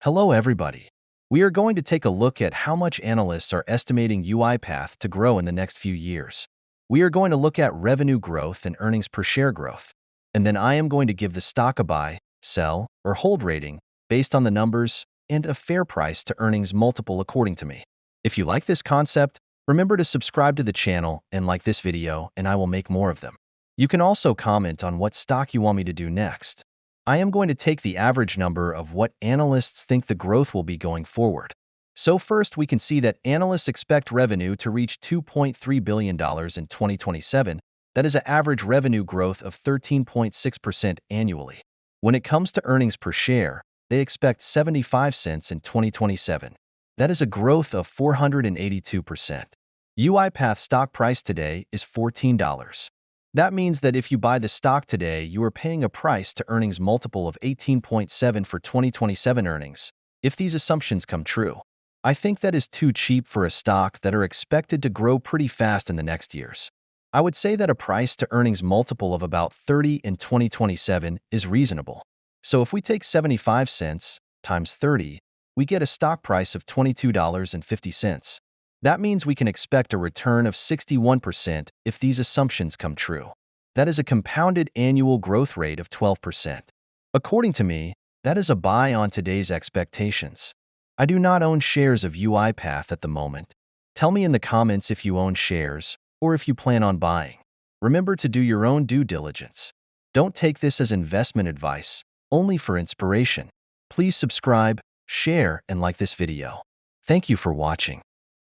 Hello, everybody. We are going to take a look at how much analysts are estimating UiPath to grow in the next few years. We are going to look at revenue growth and earnings per share growth. And then I am going to give the stock a buy, sell, or hold rating based on the numbers and a fair price to earnings multiple according to me. If you like this concept, remember to subscribe to the channel and like this video, and I will make more of them. You can also comment on what stock you want me to do next. I am going to take the average number of what analysts think the growth will be going forward. So first, we can see that analysts expect revenue to reach $2.3 billion in 2027. That is an average revenue growth of 13.6% annually. When it comes to earnings per share, they expect 75 cents in 2027. That is a growth of 482%. UiPath stock price today is $14. That means that if you buy the stock today, you are paying a price to earnings multiple of 18.7 for 2027 earnings, if these assumptions come true. I think that is too cheap for a stock that are expected to grow pretty fast in the next years. I would say that a price to earnings multiple of about 30 in 2027 is reasonable. So if we take 75 cents times 30, we get a stock price of $22.50. That means we can expect a return of 61% if these assumptions come true. That is a compounded annual growth rate of 12%. According to me, that is a buy on today's expectations. I do not own shares of UiPath at the moment. Tell me in the comments if you own shares or if you plan on buying. Remember to do your own due diligence. Don't take this as investment advice, only for inspiration. Please subscribe, share, and like this video. Thank you for watching.